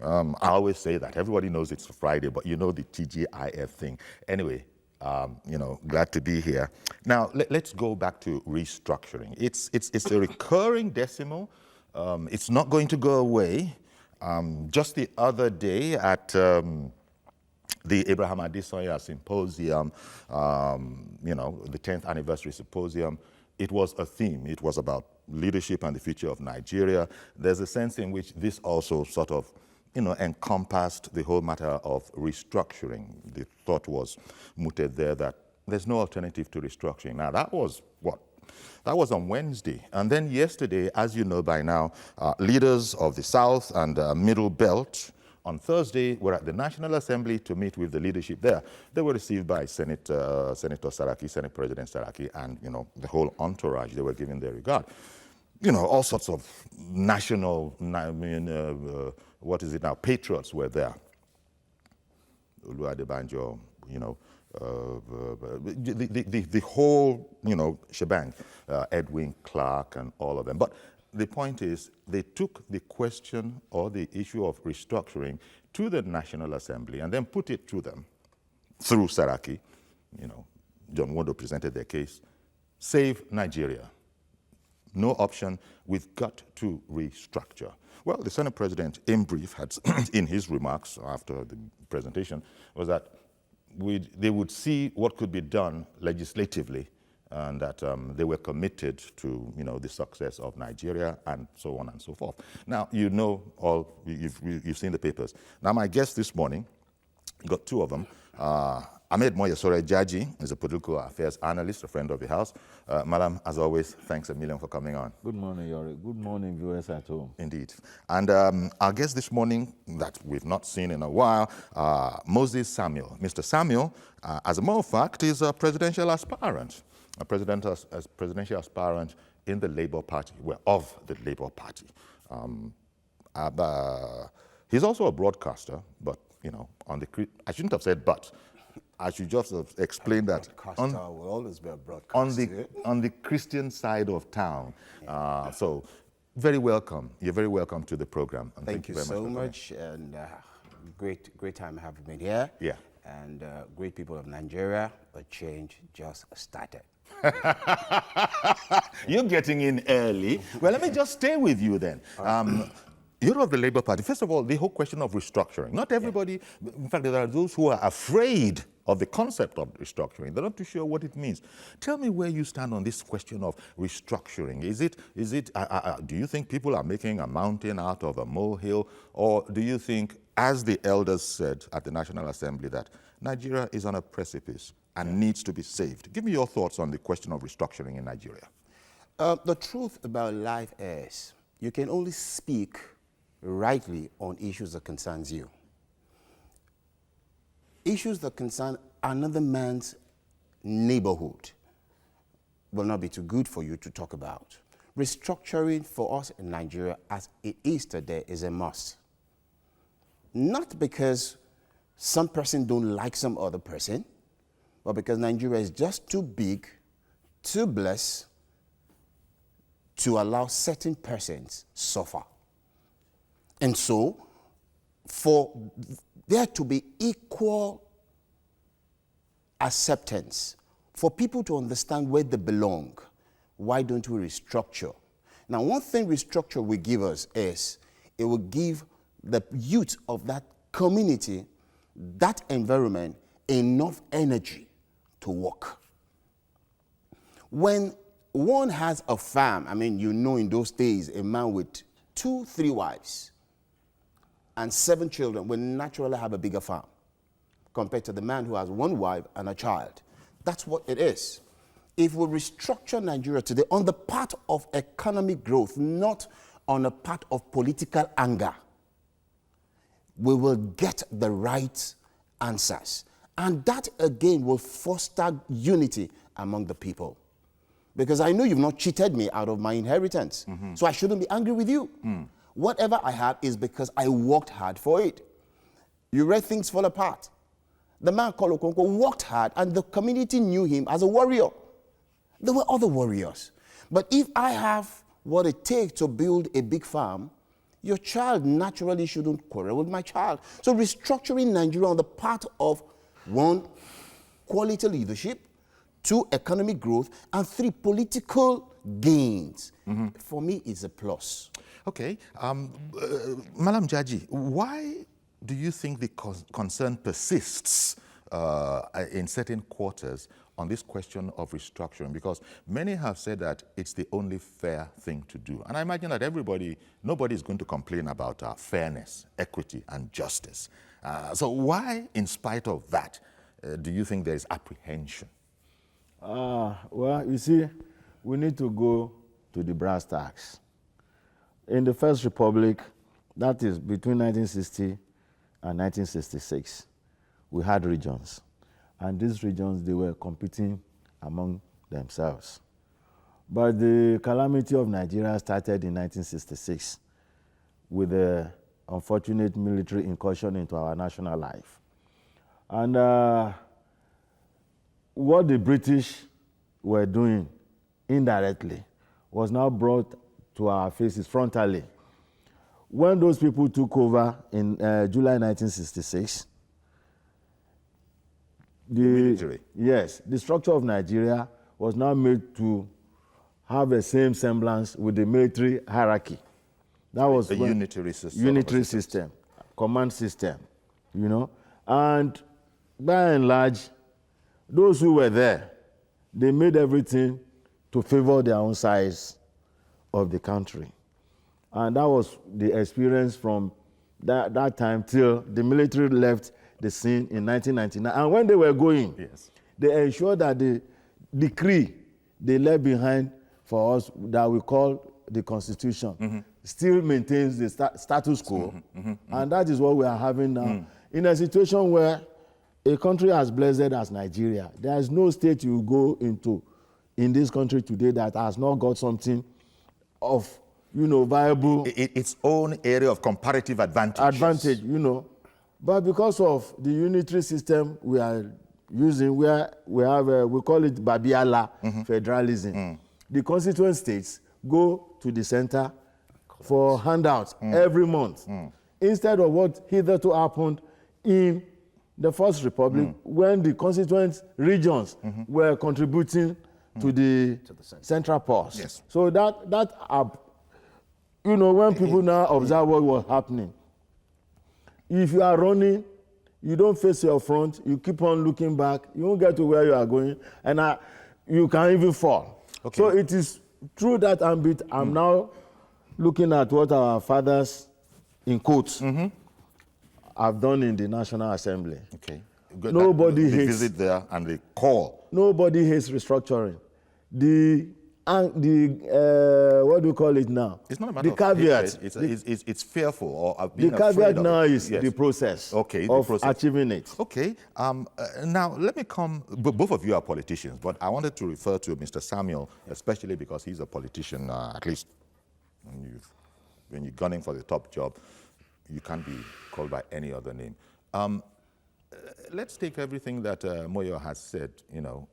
I always say that. Everybody knows it's Friday, but you know the TGIF thing. Anyway, glad to be here. Now, let's go back to restructuring. It's a recurring decimal. It's not going to go away. Just the other day at the Abraham Adesanya Symposium, the 10th anniversary symposium, it was a theme. It was about leadership and the future of Nigeria. There's a sense in which this also sort of, encompassed the whole matter of restructuring. The thought was mooted there that there's no alternative to restructuring. Now, that was what? That was on Wednesday. And then yesterday, as you know by now, leaders of the South and Middle Belt on Thursday were at the National Assembly to meet with the leadership there. They were received by Senator Saraki, Senate President Saraki, and, the whole entourage. They were giving their regard. All sorts of national, what is it now, patriots were there. Olu Adebanjo, the whole, shebang, Edwin Clark and all of them. But the point is, they took the question or the issue of restructuring to the National Assembly and then put it to them through Saraki. John Wondo presented their case. Save Nigeria. No option. We've got to restructure. Well, the Senate President, in brief, had in his remarks after the presentation, was that they would see what could be done legislatively, and that they were committed to, the success of Nigeria and so on and so forth. Now, you've seen the papers. Now, my guest this morning, got two of them. Ahmed Moyesore Jaji is a political affairs analyst, a friend of the House. Madam, as always, thanks a million for coming on. Good morning, Yori. Good morning, viewers at home. Indeed. And our guest this morning that we've not seen in a while, Moses Samuel. Mr. Samuel, as a matter of fact, is a presidential aspirant. A presidential aspirant in the Labour Party, of the Labour Party. He's also a broadcaster, but, I shouldn't have said but. I should just have explained that will always be a broadcaster. On the Christian side of town. Yeah. So very welcome. You're very welcome to the program. And thank you very so much. And great time having been here. Yeah. And great people of Nigeria, but change just started. You're getting in early. Well, let me just stay with you then. You're of the Labour Party. First of all, the whole question of restructuring. Not everybody, in fact, there are those who are afraid of the concept of restructuring. They're not too sure what it means. Tell me where you stand on this question of restructuring. Do you think people are making a mountain out of a molehill? Or do you think, as the elders said at the National Assembly, that Nigeria is on a precipice and needs to be saved? Give me your thoughts on the question of restructuring in Nigeria. The truth about life is, you can only speak rightly on issues that concerns you. Issues that concern another man's neighborhood will not be too good for you to talk about. Restructuring for us in Nigeria, as it is today, is a must. Not because some person don't like some other person, but because Nigeria is just too big, too blessed to allow certain persons suffer. And so, for there to be equal acceptance, for people to understand where they belong, why don't we restructure? Now, one thing restructure will give us is, it will give the youth of that community, that environment, enough energy to work. When one has a farm, in those days, a man with 2-3 wives and 7 children will naturally have a bigger farm compared to the man who has 1 wife and a child. That's what it is. If we restructure Nigeria today on the part of economic growth, not on a part of political anger, we will get the right answers. And that, again, will foster unity among the people. Because I know you've not cheated me out of my inheritance, so I shouldn't be angry with you. Whatever I have is because I worked hard for it. You read Things Fall Apart. The man called Okonkwo worked hard, and the community knew him as a warrior. There were other warriors. But if I have what it takes to build a big farm, your child naturally shouldn't quarrel with my child. So restructuring Nigeria on the part of 1, quality leadership, 2, economic growth, and 3, political gains, for me, is a plus. Okay. Malam Jaji, why do you think the concern persists in certain quarters on this question of restructuring? Because many have said that it's the only fair thing to do. And I imagine that nobody is going to complain about fairness, equity, and justice. So why, in spite of that, do you think there is apprehension? Well, you see, we need to go to the brass tacks. In the First Republic, that is between 1960 and 1966, we had regions. And these regions, they were competing among themselves. But the calamity of Nigeria started in 1966 with the unfortunate military incursion into our national life. And what the British were doing indirectly was now brought to our faces frontally. When those people took over in July 1966, the structure of Nigeria was now made to have the same semblance with the military hierarchy. That was a unitary system. Unitary system, command system, you know. And by and large, those who were there, they made everything to favor their own size of the country. And that was the experience from that time till the military left the scene in 1999. And when they were going, they ensured that the decree they left behind for us that we call the Constitution still maintains the status quo. And that is what we are having now. In a situation where a country as blessed as Nigeria, there is no state you go into in this country today that has not got something of, you know, viable... Its own area of comparative advantage. Advantage, you know. But because of the unitary system we are using, where we have, we call it Babiala federalism, the constituent states go to the center for handouts every month, instead of what hitherto happened in the First Republic, when the constituent regions were contributing to the central purse. Yes. So that you know, when people now observe what was happening, if you are running, you don't face your front, you keep on looking back, you won't get to where you are going, and you can even fall. Okay. So it is through that ambit, I'm now looking at what our fathers, in quotes, have done in the National Assembly. Okay. Nobody hates... They visit there and they call. Nobody hates restructuring. What do you call it now? It's not a matter the caveat. It's fearful or being the caveat afraid now of it. is the process of achieving it. Okay. Now, let me come... Both of you are politicians, but I wanted to refer to Mr. Samuel, especially because he's a politician, at least when you're gunning for the top job, you can't be called by any other name. Let's take everything that Moyo has said, you know,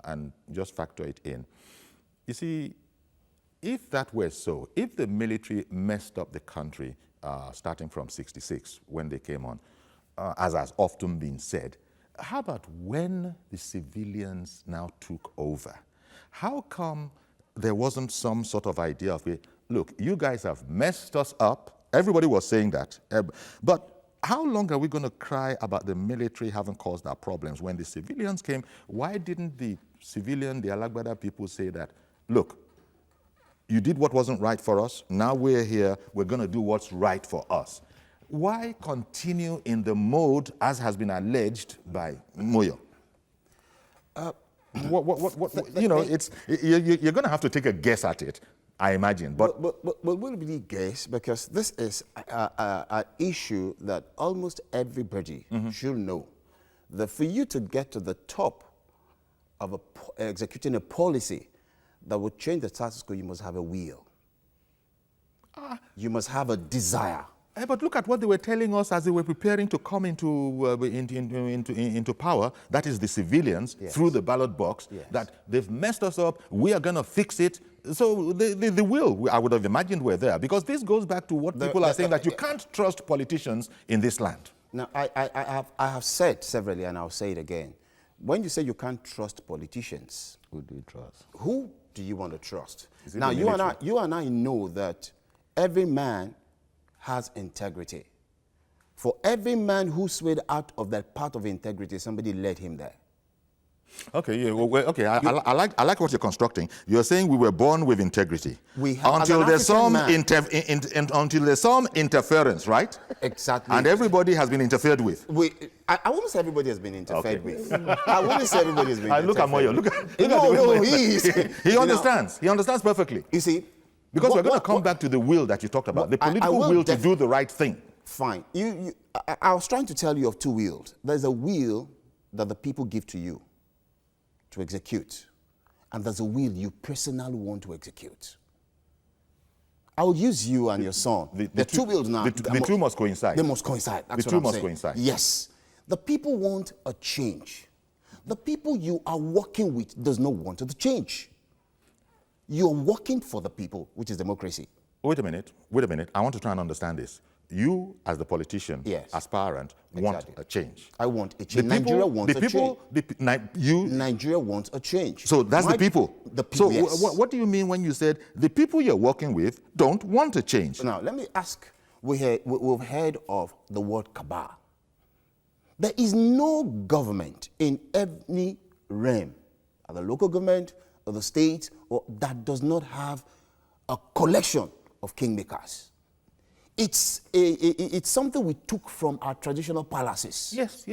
and just factor it in. You see, if that were so, if the military messed up the country starting from '66 when they came on, as has often been said, how about when the civilians now took over? How come there wasn't some sort of idea of it? Look, you guys have messed us up. Everybody was saying that. But how long are we going to cry about the military having caused our problems? When the civilians came, why didn't the Alagbada people say that, look, you did what wasn't right for us, now we're here, we're going to do what's right for us? Why continue in the mode, as has been alleged by Moyo? You know, you're going to have to take a guess at it, I imagine. But we'll really guess, because this is an issue that almost everybody should know. That for you to get to the top of executing a policy that would change the status quo, you must have a will. You must have a desire. But look at what they were telling us as they were preparing to come into power, that is the civilians, through the ballot box, that they've messed us up, we are going to fix it. So the will, I would have imagined, were there, because this goes back to what people are saying, that you can't trust politicians in this land. Now, I have said severally, and I'll say it again. When you say you can't trust politicians, Who do you trust? who do you want to trust? Is it Now, the you and I know that every man has integrity. For every man who swayed out of that path of integrity, somebody led him there. Okay, yeah, well, okay. I like what you're constructing. You're saying we were born with integrity. We have, until there's some until there's some interference, right? Exactly. And everybody has been interfered with. I wouldn't say everybody has been interfered Okay. with. I wouldn't say everybody has been interfered Look at Moyo. Look at the way No, Moyo- he is. He understands. He understands perfectly. You see, Because we're going to come back to the will that you talked about, the political will to do the right thing. Fine. I was trying to tell you of two wills. There's a will that the people give to you to execute, and there's a will you personally want to execute. I will use you and your son. The two wills now. The two must coincide. They must coincide. That's The what two I'm must saying. coincide. Yes. The people want a change. The people you are working with does not want the change. You're working for the people, which is democracy. Wait a minute. I want to try and understand this. You, as the politician, Yes. aspirant, want Exactly. a change. I want a change. Nigeria wants a change. Nigeria wants a change. So that's the people. The people, So yes. what do you mean when you said the people you're working with don't want a change? Now, let me ask, we've heard of the word cabal. There is no government in any realm, at the local government, or the state, or that does not have a collection of kingmakers. It's something we took from our traditional palaces Yes.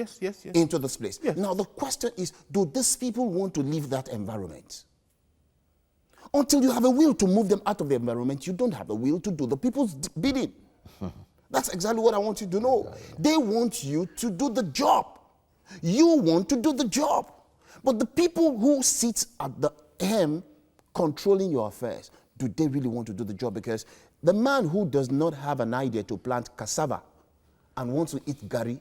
into this place. Yes. Now, the question is, do these people want to leave that environment? Until you have a will to move them out of the environment, you don't have a will to do the people's bidding. That's exactly what I want you to know. They want you to do the job. You want to do the job. But the people who sit at the helm controlling your affairs, do they really want to do the job? Because the man who does not have an idea to plant cassava and wants to eat gari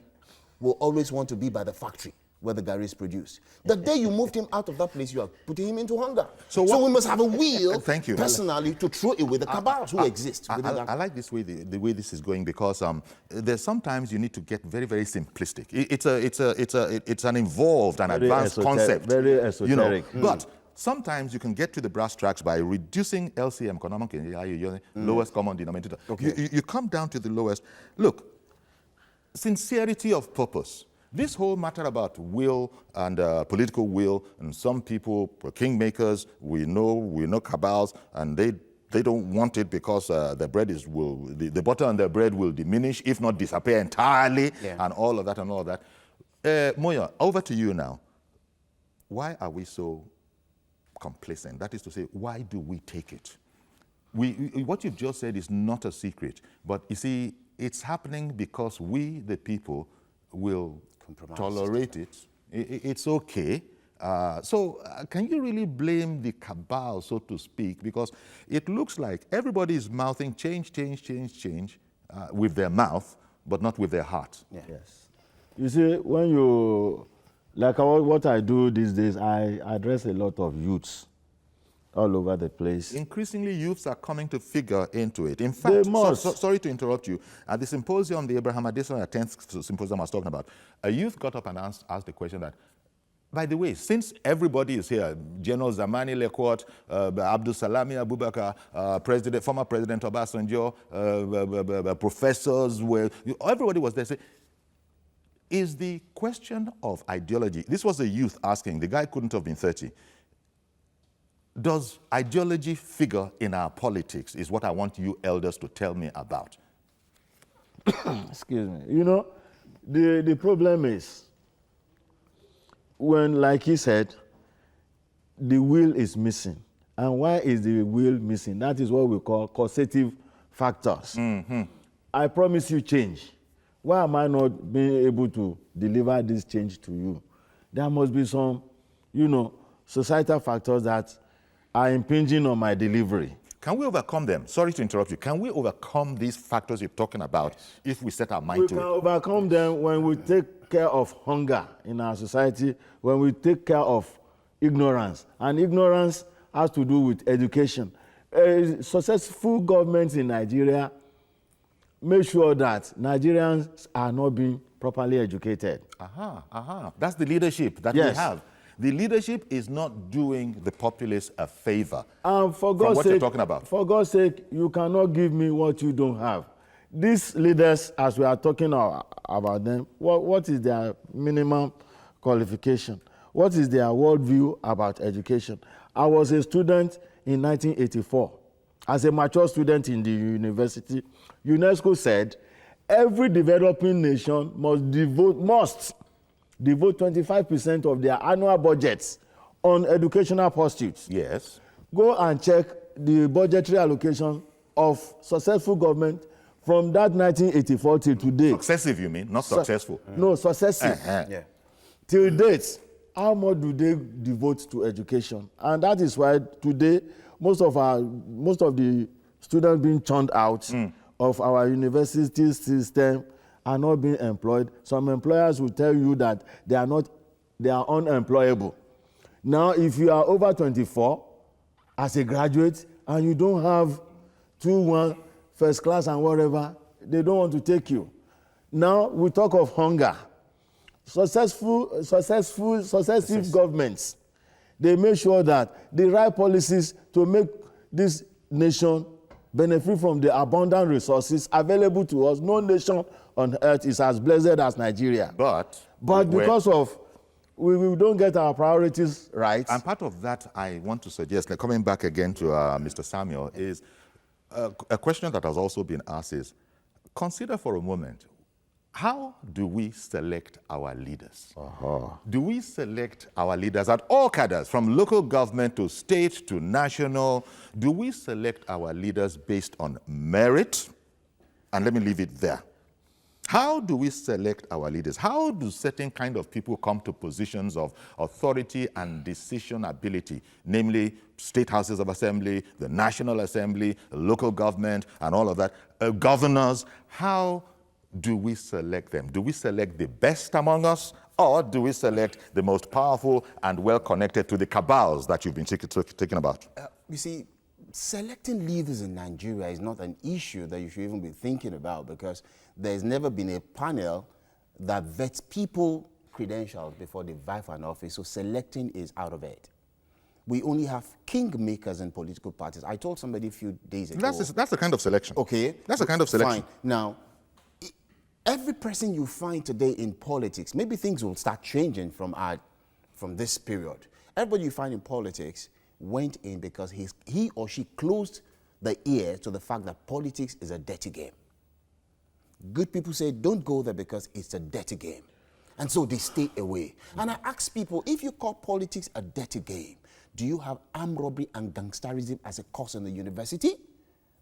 will always want to be by the factory where the gari is produced. The day you moved him out of that place, you are putting him into hunger. So we must have a will Thank you. personally to throw away the cabals who exist. I like this way, the way this is going, because there's sometimes you need to get very, very simplistic. It's an involved and advanced concept. Very esoteric. But sometimes you can get to the brass tracks by reducing LCM, economic lowest common denominator. Okay. You come down to the lowest. Look, sincerity of purpose. This whole matter about will and political will, and some people, kingmakers, we know cabals, and they don't want it because the butter on their bread will diminish, if not disappear entirely, and all of that. Moya, over to you now. Why are we so complacent? That is to say, why do we take it? What you've just said is not a secret, but you see, it's happening because we, the people, will tolerate it. It's okay. So can you really blame the cabal, so to speak? Because it looks like everybody is mouthing change with their mouth, but not with their heart. Yeah. Yes. You see, when you, like what I do these days, I address a lot of youths all over the place. Increasingly, youths are coming to figure into it. In fact, sorry to interrupt you, at the symposium, the Abraham Adesanya 10th symposium I was talking about, a youth got up and asked the question that, by the way, since everybody is here, General Zamani Lekwot, Abdul Salami Abubakar, former President Obasanjo, professors, everybody was there. Is the question of ideology, this was a youth asking, the guy couldn't have been 30, does ideology figure in our politics, is what I want you elders to tell me about. Excuse me. You know, the problem is, when, like he said, the will is missing. And why is the will missing? That is what we call causative factors. Mm-hmm. I promise you change. Why am I not being able to deliver this change to you? There must be some, societal factors that are impinging on my delivery. Can we overcome them? Sorry to interrupt you. Can we overcome these factors you're talking about if we set our mind to it? We can overcome them when we take care of hunger in our society, when we take care of ignorance. And ignorance has to do with education. Successful governments in Nigeria make sure that Nigerians are not being properly educated. That's the leadership that Yes. we have. The leadership is not doing the populace a favor. And for From God's what sake, you're talking about. For God's sake, you cannot give me what you don't have. These leaders, as we are talking about them, what is their minimum qualification? What is their worldview about education? I was a student in 1984. As a mature student in the university, UNESCO said every developing nation must devote 25% of their annual budgets on educational pursuits. Yes. Go and check the budgetary allocation of successful government from that 1984 till today. Successive, you mean, not successful. No, successive. Yeah. Till date, how much do they devote to education? And that is why today, most of the students being churned out of our university system are not being employed. Some employers will tell you that they are unemployable. Now, if you are over 24 as a graduate and you don't have 2-1 first class and whatever, they don't want to take you. Now we talk of hunger. Successive governments, they make sure that the right policies to make this nation benefit from the abundant resources available to us. No nation on earth is as blessed as Nigeria. But because of we don't get our priorities right. And part of that, I want to suggest, like coming back again to Mr. Samuel, is a question that has also been asked is, consider for a moment, how do we select our leaders? Do we select our leaders at all cadres, from local government to state to national? Do we select our leaders based on merit? And let me leave it there. How do we select our leaders? How do certain kind of people come to positions of authority and decision ability, namely state houses of assembly, the National Assembly, local government, and all of that, governors? How do we select them? Do we select the best among us, or do we select the most powerful and well-connected to the cabals that you've been talking about? You see, selecting leaders in Nigeria is not an issue that you should even be thinking about, because there's never been a panel that vets people credentials before they vie for an office, so selecting is out of it. We only have kingmakers in political parties. I told somebody a few days ago. That's the kind of selection. Okay. That's the kind of selection. Fine. Now, every person you find today in politics, maybe things will start changing from this period. Everybody you find in politics went in because he or she closed the ear to the fact that politics is a dirty game. Good people say, don't go there because it's a dirty game. And so they stay away. And I ask people, if you call politics a dirty game, do you have armed robbery and gangsterism as a course in the university?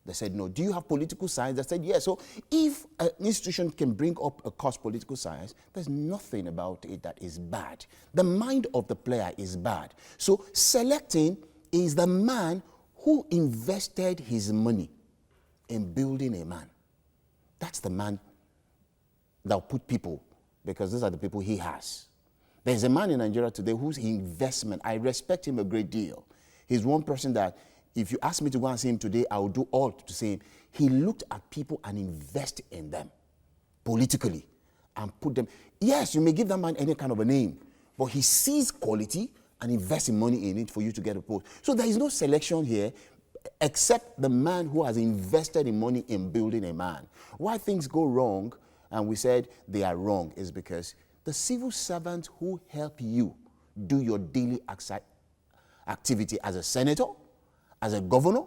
They said no. Do you have political science? They said yes. So if an institution can bring up a course political science, there's nothing about it that is bad. The mind of the player is bad. So selecting is the man who invested his money in building a man. That's the man that'll put people, because these are the people he has. There's a man in Nigeria today whose investment, I respect him a great deal. He's one person that, if you ask me to go and see him today, I will do all to see him. He looked at people and invested in them politically and put them. Yes, you may give that man any kind of a name, but he sees quality and invests in money in it for you to get a post. So there is no selection here except the man who has invested in money in building a man. Why things go wrong, and we said they are wrong, is because the civil servants who help you do your daily activity as a senator, as a governor,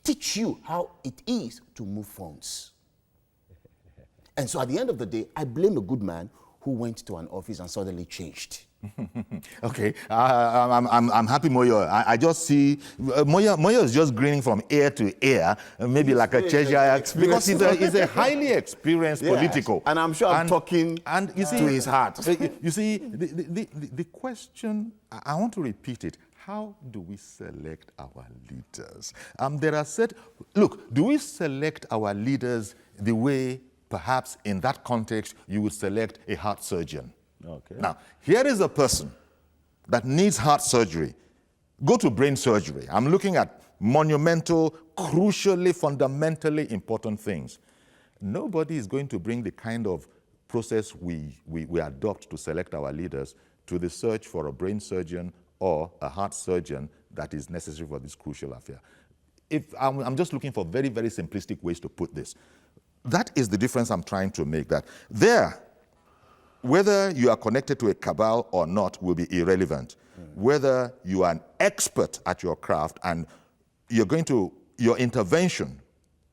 teach you how it is to move funds. And so at the end of the day, I blame a good man who went to an office and suddenly changed. Okay, I'm happy, Moyo. I just see Moyo is just grinning from ear to ear, maybe like a Cheshire, because he's a highly experienced political. And I'm sure I'm talking you see, to his heart. You see, the question, I want to repeat it. How do we select our leaders? Look, do we select our leaders the way, perhaps in that context, you would select a heart surgeon? Okay. Now, here is a person that needs heart surgery. go to brain surgery. I'm looking at monumental, crucially, fundamentally important things. Nobody is going to bring the kind of process we adopt to select our leaders to the search for a brain surgeon or a heart surgeon that is necessary for this crucial affair. If I'm just looking for very, very simplistic ways to put this. That is the difference I'm trying to make, that there, whether you are connected to a cabal or not will be irrelevant. Whether you are an expert at your craft and your intervention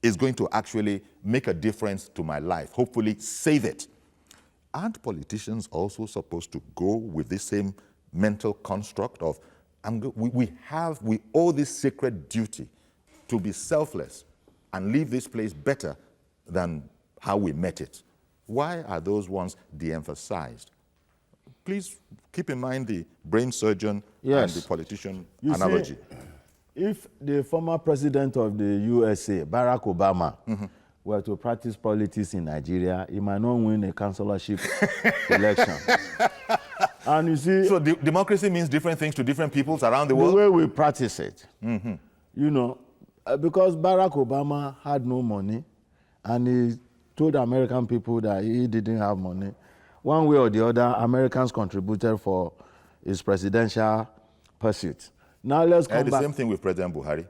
is going to actually make a difference to my life, hopefully save it. Aren't politicians also supposed to go with this same mental construct of, we owe this sacred duty to be selfless and leave this place better than how we met it? Why are those ones de-emphasized? Please keep in mind the brain surgeon and the politician analogy. If the former president of the USA, Barack Obama, were to practice politics in Nigeria, he might not win a councillorship election. And you see... So democracy means different things to different peoples around the world? The way we practice it. You know, because Barack Obama had no money, and he told American people that he didn't have money. One way or the other, Americans contributed for his presidential pursuit. Now let's come back. The same thing with President Buhari.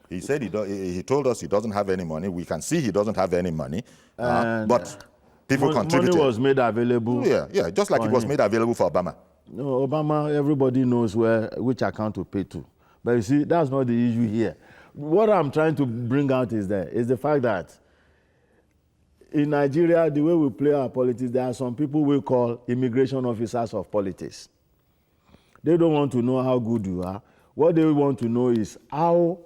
He said he told us he doesn't have any money. We can see he doesn't have any money, but people contributed. Money was made available. Yeah, just like it was made available for Obama. No, Obama, everybody knows which account to pay to. But you see, that's not the issue here. What I'm trying to bring out is the fact that in Nigeria, the way we play our politics, there are some people we call immigration officers of politics. They don't want to know how good you are. What they want to know is how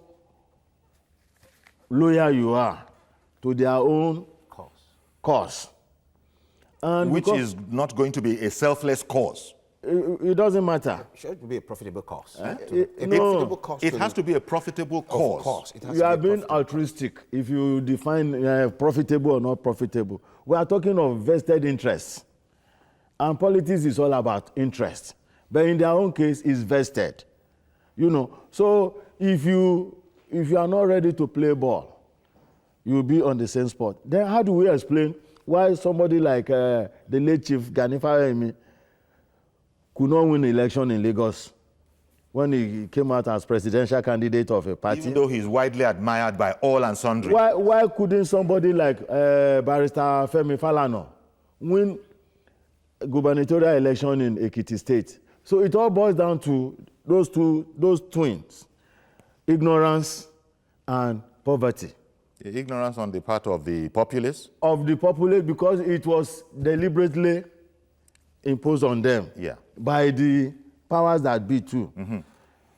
loyal you are to their own cause. And which is not going to be a selfless cause. It doesn't matter. It should be a profitable cause. It has to be a profitable cause. You are being altruistic if you define profitable or not profitable. We are talking of vested interests. And politics is all about interest. But in their own case, it's vested. You know, so if you are not ready to play ball, you'll be on the same spot. Then how do we explain why somebody like the late Chief Gani Fawemi could not win the election in Lagos when he came out as presidential candidate of a party? Even though he's widely admired by all and sundry. Why couldn't somebody like Barrister Femi Falana win gubernatorial election in Ekiti State? So it all boils down to those twins, ignorance and poverty. Ignorance on the part of the populace? Of the populace, because it was deliberately imposed on them by the powers that be too.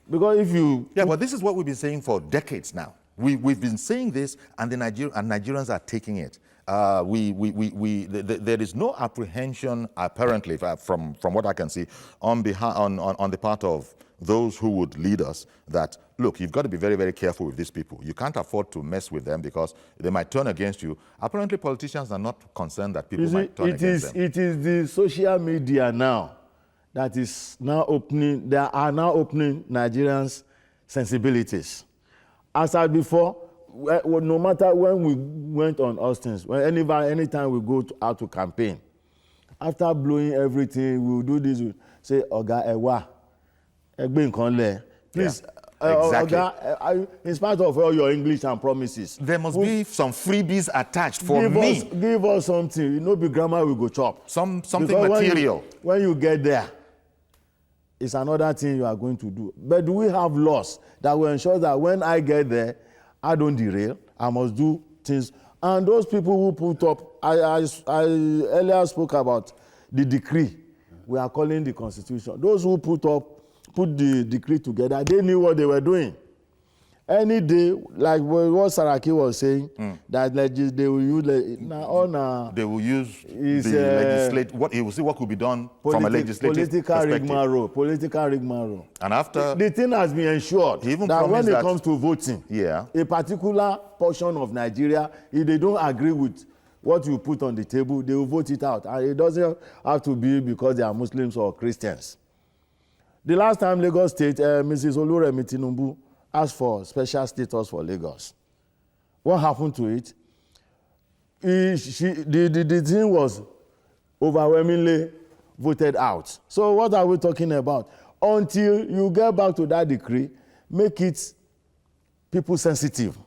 Because if you... Yeah, but this is what we've been saying for decades now. We've been saying this, and Nigerians are taking it. There is no apprehension, apparently, from what I can see, on the part of those who would lead us, that, look, you've got to be very, very careful with these people. You can't afford to mess with them because they might turn against you. Apparently, politicians are not concerned that people might turn against them. It is the social media now that is now opening, they are now opening Nigerians' sensibilities. As I said before, no matter when we went on Austins, anytime we go out to campaign, after blowing everything, we will do this, we say, Oga Ewa, Egbe Nkanle, please, exactly. Oga, in spite of all your English and promises, there must be some freebies attached for me. Give us something. You know, be grammar we go chop. Something because material. When you get there, it's another thing you are going to do. But do we have laws that will ensure that when I get there, I don't derail, I must do things. And those people who put up, I earlier spoke about the decree we are calling the Constitution. Those who put the decree together, they knew what they were doing. Any day, like what Saraki was saying, that they will use they will use the legislate. What he will see what could be done from a legislative perspective. Political rigmarole. And after the thing has been ensured that when it comes to voting, a particular portion of Nigeria, if they don't agree with what you put on the table, they will vote it out, and it doesn't have to be because they are Muslims or Christians. The last time Lagos State, Mrs. Oluremi Tinubu asked for special status for Lagos. What happened to it? The thing was overwhelmingly voted out. So what are we talking about? Until you get back to that decree, make it people sensitive.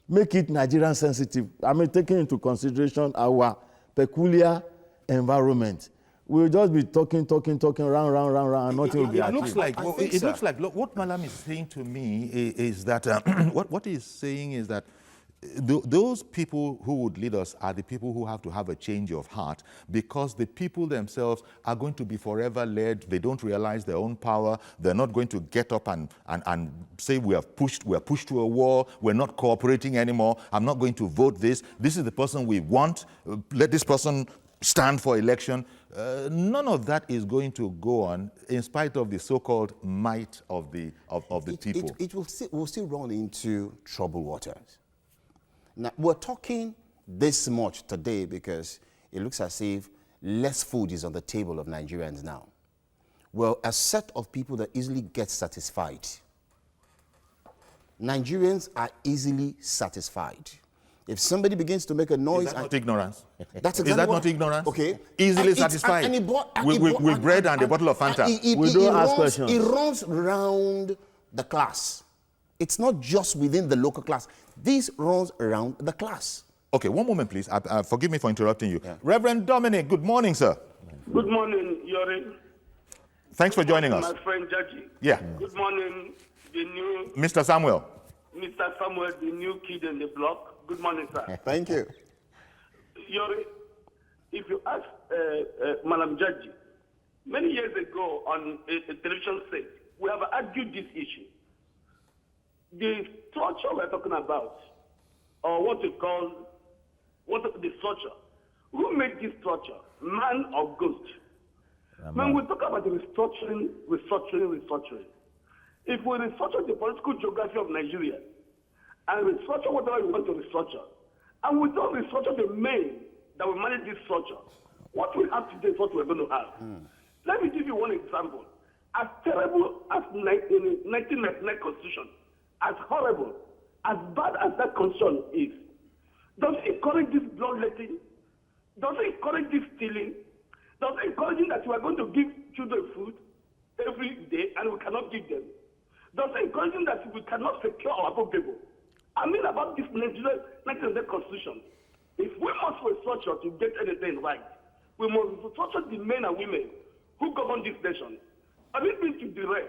Make it Nigerian sensitive. I mean, taking into consideration our peculiar environment. We'll just be talking, round, and nothing will be achieved. It looks like what Malam is saying to me is that what he's saying is that those people who would lead us are the people who have to have a change of heart, because the people themselves are going to be forever led. They don't realize their own power. They're not going to get up and say we're pushed to a wall. We're not cooperating anymore. I'm not going to vote this. This is the person we want. Let this person stand for election. None of that is going to go on in spite of the so-called might of the people. It will still run into troubled waters. Now, we're talking this much today because it looks as if less food is on the table of Nigerians now. Well, a set of people that easily get satisfied. Nigerians are easily satisfied. If somebody begins to make a noise... Is that not ignorance? That's exactly Is that not ignorance? Okay. Easily satisfied. With bread and a bottle of Fanta. We don't ask questions. It runs around the class. It's not just within the local class. This runs around the class. Okay, one moment, please. Forgive me for interrupting you. Yeah. Reverend Dominic, good morning, sir. Good morning, Yori. Thanks for joining us. My friend Jaji. Yeah. Good morning, the new... Mr. Samuel. Mr. Samuel, the new kid in the block. Good morning, sir. Thank you. Yori, if you ask Madam Jaji, many years ago on a television set, we have argued this issue. The structure we're talking about, or what the structure, who made this structure, man or ghost? When we talk about the restructuring, if we restructure the political geography of Nigeria, and restructure whatever we want to restructure, and we don't restructure the main that will manage this structure, what we have today is what we're going to have. Let me give you one example. As terrible as the 1999 Constitution, as horrible, as bad as that constitution is, does it encourage this bloodletting? Does it encourage this stealing? Does it encourage that we are going to give children food every day and we cannot give them? Does it encourage that we cannot secure our own people? I mean about this 1999 Constitution. If we must restructure to get anything right, we must restructure the men and women who govern this nation. I didn't mean to derail.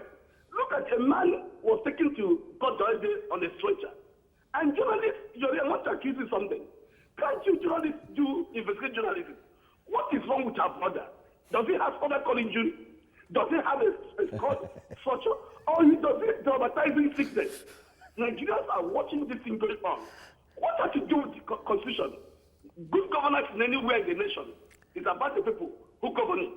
Look at a man was taken to court the other day on a stretcher. And journalists, I want to accuse you something. Can't you journalists do investigate journalism? What is wrong with our brother? Does he have spinal injury? Does he have a structure? Or does he traumatizing sickness? Nigerians are watching this thing going on. What has to do with the Constitution? Good governance in anywhere in the nation is about the people who govern it.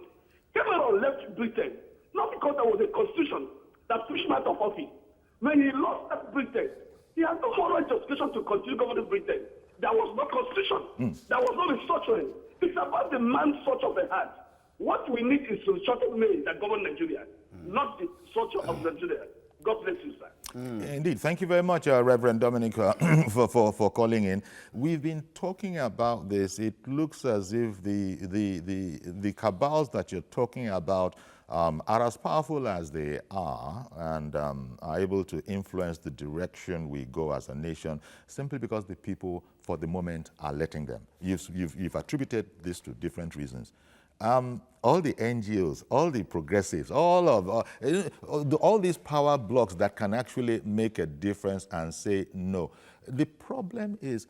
Cameron left Britain not because there was a constitution that pushed him out of office. When he lost that Britain, he had no moral justification to continue governing Britain. There was no constitution. There was no restructuring. It's about the man's structure of the heart. What we need is to restructure men that govern Nigeria, not the structure of Nigeria. God bless you, sir. Indeed. Thank you very much, Reverend Dominic, for calling in. We've been talking about this. It looks as if the cabals that you're talking about are as powerful as they are and are able to influence the direction we go as a nation simply because the people, for the moment, are letting them. You've attributed this to different reasons. All the NGOs, all the progressives, all these power blocks that can actually make a difference and say no. The problem is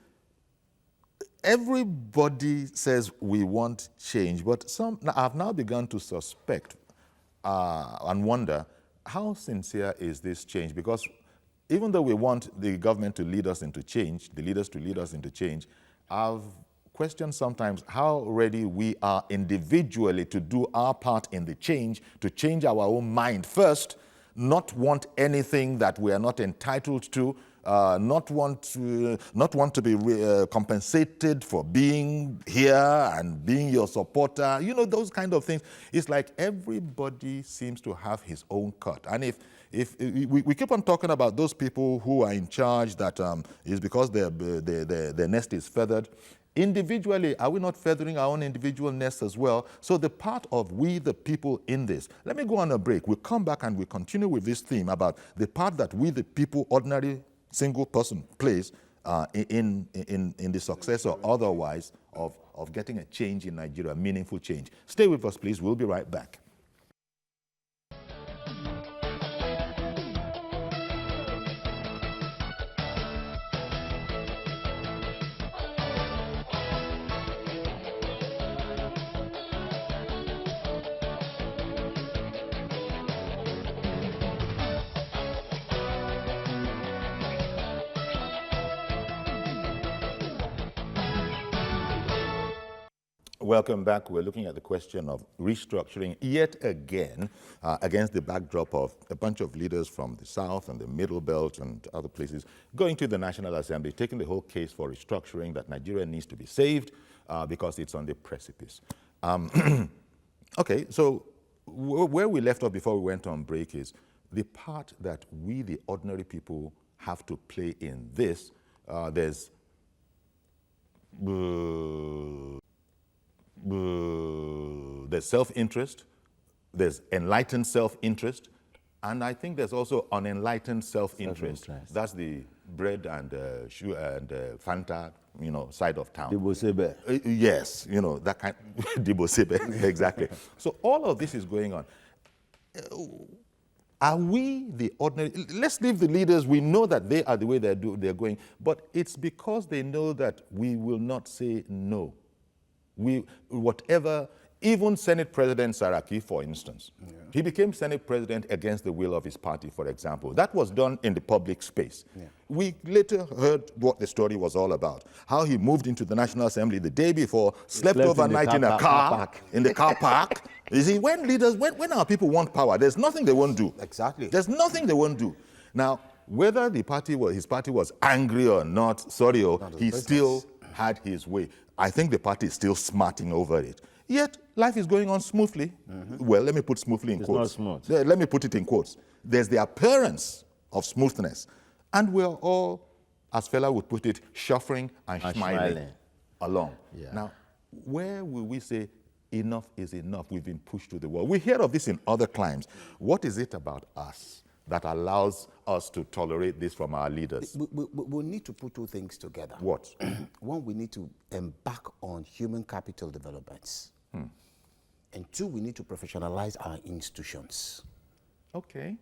everybody says we want change, but some have now begun to suspect and wonder, how sincere is this change? Because even though we want the government to lead us into change, the leaders to lead us into change, I've questioned sometimes how ready we are individually to do our part in the change, to change our own mind first, not want anything that we are not entitled to, not want to be compensated for being here and being your supporter. You know, those kind of things. It's like everybody seems to have his own cut. And if we keep on talking about those people who are in charge, that is because their nest is feathered. Individually, are we not feathering our own individual nests as well? So the part of we the people in this. Let me go on a break. We'll come back and we'll continue with this theme about the part that we the people, ordinary single person, plays in the success or otherwise of getting a change in Nigeria, a meaningful change. Stay with us, please. We'll be right back. Welcome back. We're looking at the question of restructuring yet again against the backdrop of a bunch of leaders from the South and the Middle Belt and other places going to the National Assembly, taking the whole case for restructuring, that Nigeria needs to be saved because it's on the precipice. Okay, so where we left off before we went on break is the part that we, the ordinary people, have to play in this. There's self-interest, there's enlightened self-interest, and I think there's also unenlightened self-interest. That's the bread and Fanta, you know, side of town. Dibosebe. Yes, you know, that kind. Dibosebe, exactly. So all of this is going on. Are we the ordinary? Let's leave the leaders. We know that they are the way they're going, but it's because they know that we will not say no. Whatever, even Senate President Saraki, for instance, he became Senate President against the will of his party, for example. That was done in the public space. We later heard what the story was all about, how he moved into the National Assembly the day before, slept overnight in a car, in the car park. You see, when our people want power, there's nothing they won't do. Exactly. There's nothing they won't do. Now, whether his party was angry or not, he still had his way. I think the party is still smarting over it. Yet, life is going on smoothly. Well, let me put smoothly in quotes. It's not smooth. Let me put it in quotes. There's the appearance of smoothness. And we're all, as Fela would put it, shuffling and smiling along. Yeah. Now, where will we say enough is enough? We've been pushed to the wall. We hear of this in other climes. What is it about us that allows us to tolerate this from our leaders? We need to put two things together. What? One, we need to embark on human capital developments. And two, we need to professionalize our institutions. Okay.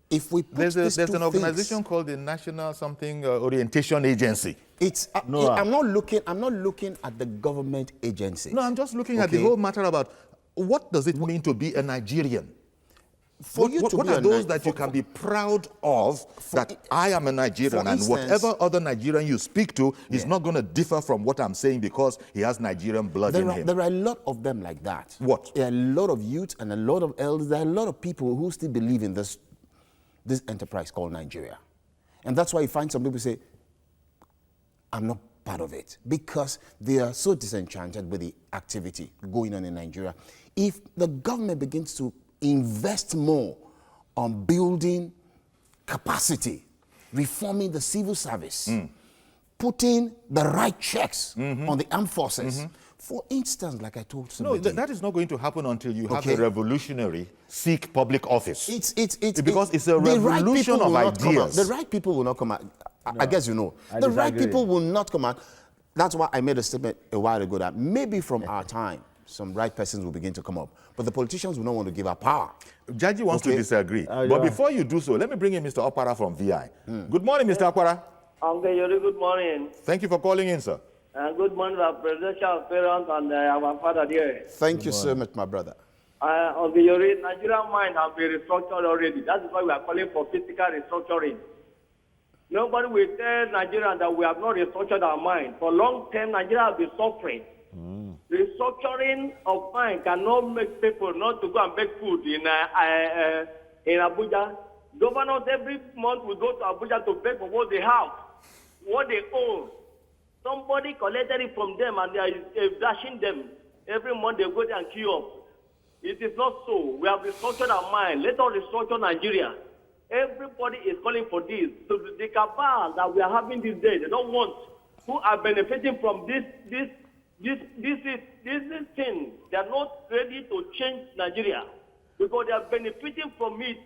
If we put there's an organization called the National Orientation Agency. I'm not looking at the government agencies. No, I'm just looking at the whole matter about what does it mean to be a Nigerian? What are those that you can be proud of, that I am a Nigerian, and whatever other Nigerian you speak to is not going to differ from what I'm saying because he has Nigerian blood in him? There are a lot of them like that. What? There are a lot of youth and a lot of elders. There are a lot of people who still believe in this enterprise called Nigeria. And that's why you find some people say, I'm not part of it, because they are so disenchanted with the activity going on in Nigeria. If the government begins to invest more on building capacity, reforming the civil service, putting the right checks on the armed forces. For instance, like I told somebody... No, that is not going to happen until you have the revolutionary seek public office. Because it's a revolution of ideas. The right people will not come out. I guess you know. The right people will not come out. That's why I made a statement a while ago that maybe from our time, some right persons will begin to come up. But the politicians will not want to give up power. Jaji wants to disagree. But before you do so, let me bring in Mr. Okwara from VI. Good morning, Mr. Okwara. Okay, good morning. Thank you for calling in, sir. Good morning, our presidential parents and our father there. Thank you so much, my brother. Nigerian mind has been restructured already. That's why we are calling for physical restructuring. Nobody will tell Nigerians that we have not restructured our mind. For a long time, Nigeria has been suffering. Restructuring of mind cannot make people not to go and make food in Abuja. Governors every month will go to Abuja to beg for what they have, what they own. Somebody collected it from them and they are dashing them. Every month they go there and queue up. It is not so. We have restructured our mind. Let us restructure Nigeria. Everybody is calling for this. So the cabal that we are having these days, they don't want, who are benefiting from this thing. They are not ready to change Nigeria because they are benefiting from it.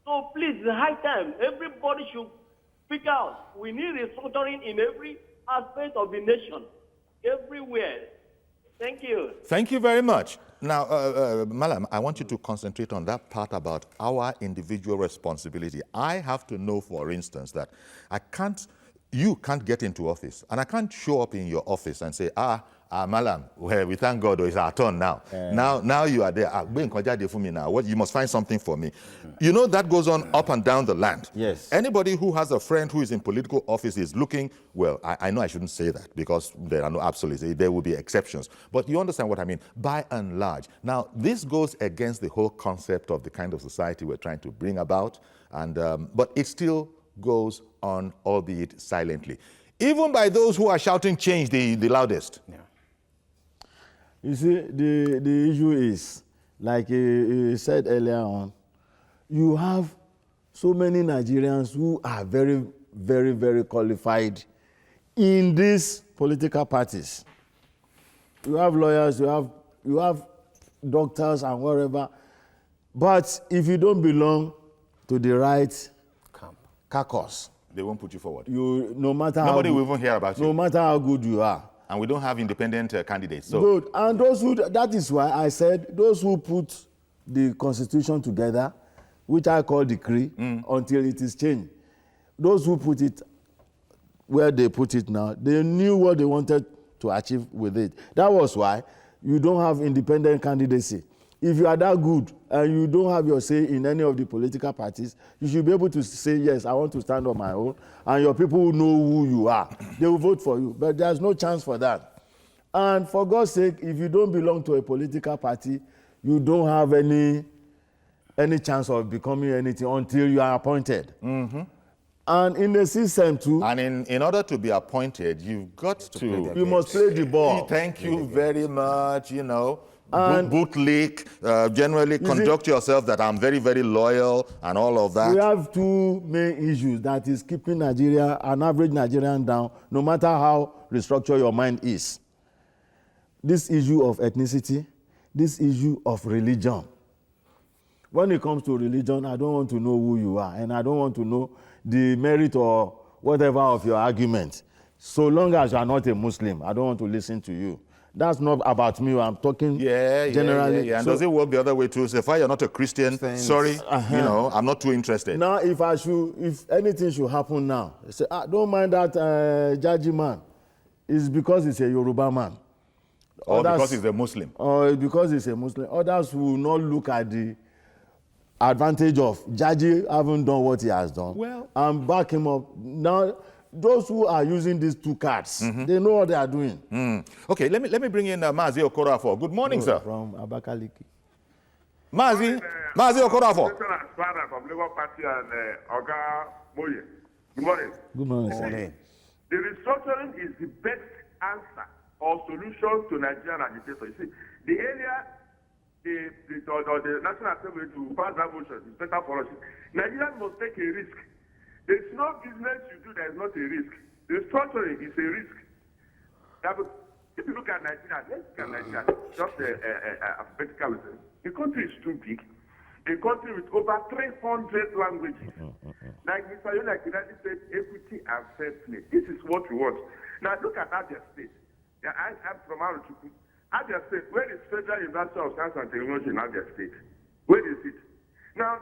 So please, it's high time. Everybody should speak out. We need restructuring in every aspect of the nation, everywhere. Thank you. Thank you very much. Now, Malam, I want you to concentrate on that part about our individual responsibility. I have to know, for instance, that you can't get into office, and I can't show up in your office and say, Malam, well, we thank God, it's our turn now. Now you are there. What, you must find something for me. You know, that goes on up and down the land. Yes. Anybody who has a friend who is in political office is looking, well, I know I shouldn't say that because there are no absolutes. There will be exceptions. But you understand what I mean, by and large. Now, this goes against the whole concept of the kind of society we're trying to bring about, and but it still goes on, albeit silently. Even by those who are shouting change the loudest. Yeah. You see, the issue is, like you said earlier on, you have so many Nigerians who are very, very, very qualified in these political parties. You have lawyers, you have doctors and whatever. But if you don't belong to the right caucus, they won't put you forward. No matter Nobody will even hear about you. No matter how good you are. And we don't have independent candidates. So. Good. And that is why I said those who put the constitution together, which I call decree, until it is changed. Those who put it where they put it now, they knew what they wanted to achieve with it. That was why you don't have independent candidacy. If you are that good and you don't have your say in any of the political parties, you should be able to say, yes, I want to stand on my own, and your people will know who you are. They will vote for you, but there's no chance for that. And for God's sake, if you don't belong to a political party, you don't have any chance of becoming anything until you are appointed. Mm-hmm. And in the system too. And in order to be appointed, you've got to. You must play the ball. Thank you very much, you know. Bootlick, generally conduct yourself that I'm very, very loyal and all of that. We have two main issues that is keeping Nigeria, an average Nigerian down, no matter how restructured your mind is. This issue of ethnicity, this issue of religion. When it comes to religion, I don't want to know who you are, and I don't want to know the merit or whatever of your argument. So long as you are not a Muslim, I don't want to listen to you. That's not about me. I'm talking generally. Yeah. And does it work the other way too? So if you're not a Christian, sorry, you know, I'm not too interested. Now, if anything should happen now, say, don't mind that Jaji man. It's because he's a Yoruba man. Or because he's a Muslim. Or because he's a Muslim. Others will not look at the advantage of Jaji having done what he has done and back him up. Now, those who are using these two cards, they know what they are doing. Okay, let me bring in Mazi Okorafor. Good morning, sir. From Abakaliki. Mazi Okorafor. From Labour Party and Oga Moye. Good morning. Good morning, sir. The restructuring is the best answer or solution to Nigerian agitation. You see, the area the National Assembly to pass that motion is better for us. Nigerians must take a risk. There is no business you do that is not a risk. Restructuring is a risk. If you look at Nigeria, let's look at Nigeria, just alphabetical. The country is too big. A country with over 300 languages. Like Mr. Yola Kidadi said, equity and fair play. This is what we want. Now look at Abia State. Yeah, I'm from Aruchuku. Abia State, where is Federal University of Science and Technology in Abia State? Where is it? Now,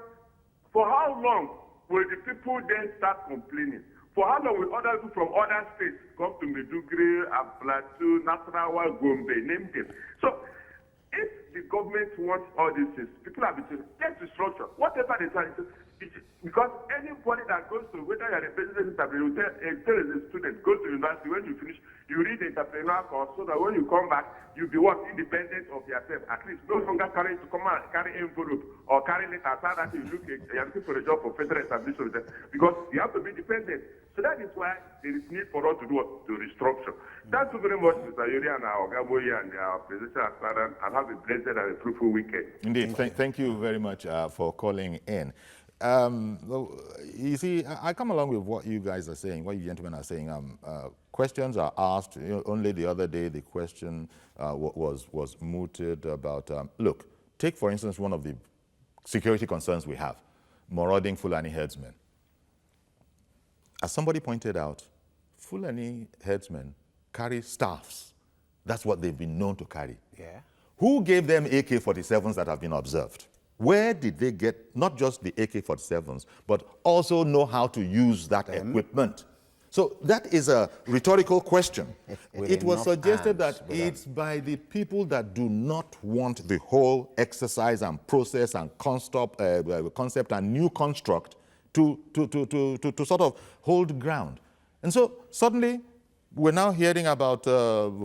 for how long will the people then start complaining? For how long will other people from other states come to Maiduguri, Plateau, Nasarawa, Gombe, name them? So, if the government wants all these things, people have been saying, get restructure. Whatever they try, the Because anybody that goes to, whether you're a business entrepreneur, tell a student, go to university, when you finish, you read the entrepreneur course so that when you come back, you'll be what? Independent of yourself. At least no longer carry to come out, carry envelope or carry letter. So that you look, you're looking for a job for federal establishment because you have to be dependent. So that is why there is need for us to do what? To restructure. Thank you very much, Mr. Yuri and our Gaboyi and our presidential aspirant, and have a blessed and a fruitful weekend. Indeed. Thank you very much for calling in. You see, I come along with what you guys are saying, what you gentlemen are saying. Questions are asked. Only the other day, the question was mooted about, look, take, for instance, one of the security concerns we have, marauding Fulani herdsmen. As somebody pointed out, Fulani herdsmen carry staffs. That's what they've been known to carry. Yeah. Who gave them AK-47s that have been observed? Where did they get not just the AK-47s, but also know how to use that equipment? So that is a rhetorical question. It was suggested that it's by the people that do not want the whole exercise and process and concept and new construct to sort of hold ground. And so suddenly, we're now hearing about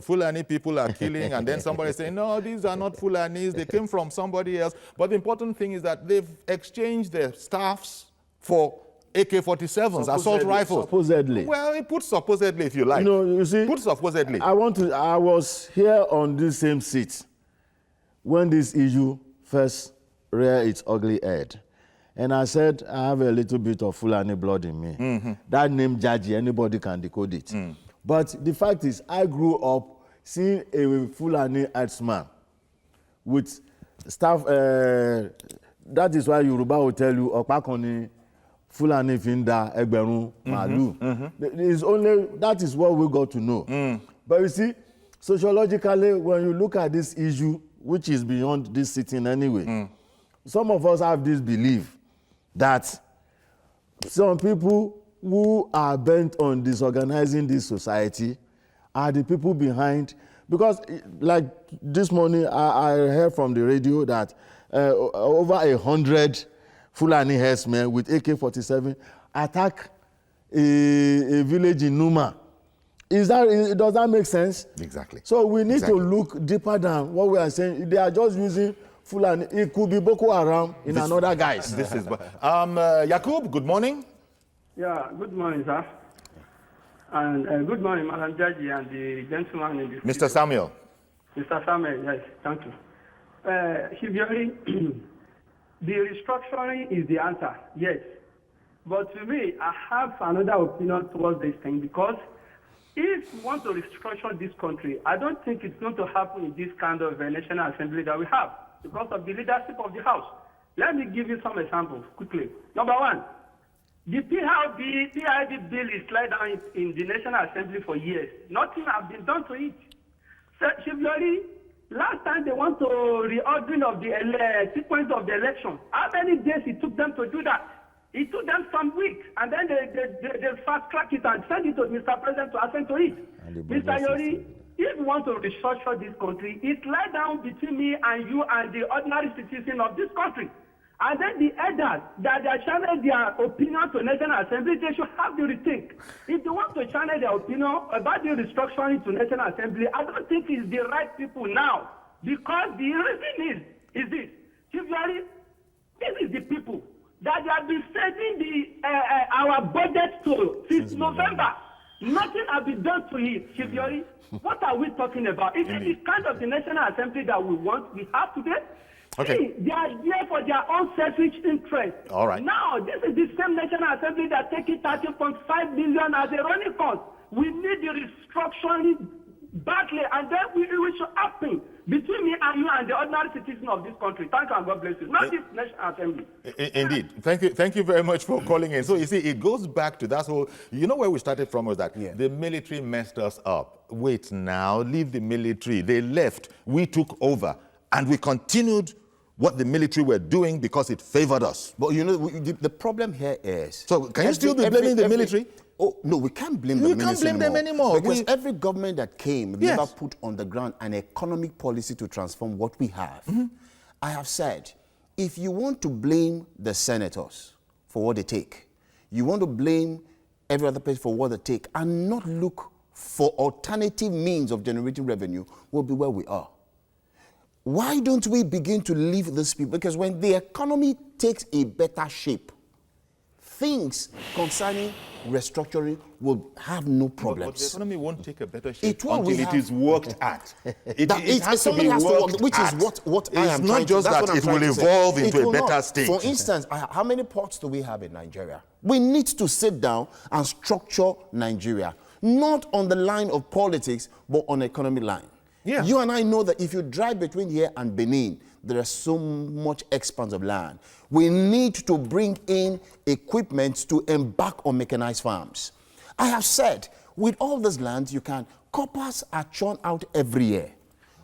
Fulani people are killing, and then somebody saying, no, these are not Fulanis, they came from somebody else. But the important thing is that they've exchanged their staffs for AK-47s, assault rifles. Supposedly. Well, put supposedly if you like. You see, put supposedly. I was here on this same seat when this issue first reared its ugly head. And I said, I have a little bit of Fulani blood in me. Mm-hmm. That name, Jaji, anybody can decode it. Mm. But the fact is, I grew up seeing a Fulani herdsman with staff. That is why Yoruba will tell you, Opakoni Fulani Finda Egberun Malu. That is what we got to know. Mm. But you see, sociologically, when you look at this issue, which is beyond this sitting anyway, some of us have this belief that some people who are bent on disorganizing this society are the people behind. Because like this morning, I heard from the radio that over 100 Fulani herdsmen with AK-47 attack a village in Numa. Does that make sense? Exactly. So we need to look deeper than what we are saying. They are just using Fulani. It could be Boko Haram in another guise. This is Yakub, good morning. Yeah, good morning, sir. And good morning, Madam Jaji and the gentleman in the Mr. studio. Samuel. Mr. Samuel, yes, thank you. Shibiori, the restructuring is the answer, yes. But to me, I have another opinion towards this thing because if we want to restructure this country, I don't think it's going to happen in this kind of National Assembly that we have because of the leadership of the House. Let me give you some examples quickly. Number one, the PIB bill is laid down in the National Assembly for years. Nothing has been done to it. So, Shibiori, last time they want to reordering of the sequence of the election, how many days it took them to do that? It took them some weeks, and then they fast-track it and send it to Mr. President to assent to it. Mr. Yori, if you want to restructure this country, it's laid down between me and you and the ordinary citizen of this country. And then the elders that they channel their opinion to National Assembly, they should have the rethink. If they want to channel their opinion about the restructuring to National Assembly, I don't think it's the right people now. Because the reason is this. Chiefly, this is the people that they have been sending our budget to since November. Nothing has been done to it, Chiefly. What are we talking about? Is it the kind of the National Assembly that we have today? Okay. See, they are there for their own selfish interest. All right. Now, this is the same National Assembly that taking 30.5 billion as a running cost. We need the restructuring badly, and then we should happen between me and you and the ordinary citizen of this country. Thank you and God bless you. Not this National Assembly. Indeed. Thank you very much for calling in. So you see, it goes back to that whole, you know where we started from was that the military messed us up. Wait now, leave the military. They left, we took over, and we continued what the military were doing because it favored us. But you know, the problem here is... So can you still be blaming the military? Oh, no, we can't blame the military. We can't blame them anymore. Because every government that came never put on the ground an economic policy to transform what we have. Mm-hmm. I have said, if you want to blame the senators for what they take. You want to blame every other person for what they take and not look for alternative means of generating revenue, will be where we are. Why don't we begin to leave these people? Because when the economy takes a better shape, things concerning restructuring will have no problems. But the economy won't take a better shape Until it is worked at. It has to be somebody has to worked work, which at. is what I am It's not trying to, just that's that what I'm it trying will to say. evolve It into a will better not. state. For instance, how many ports do we have in Nigeria? We need to sit down and structure Nigeria, not on the line of politics, but on economy line. Yeah. You and I know that if you drive between here and Benin, there is so much expanse of land. We need to bring in equipment to embark on mechanized farms. I have said, with all this land, coppers are churned out every year.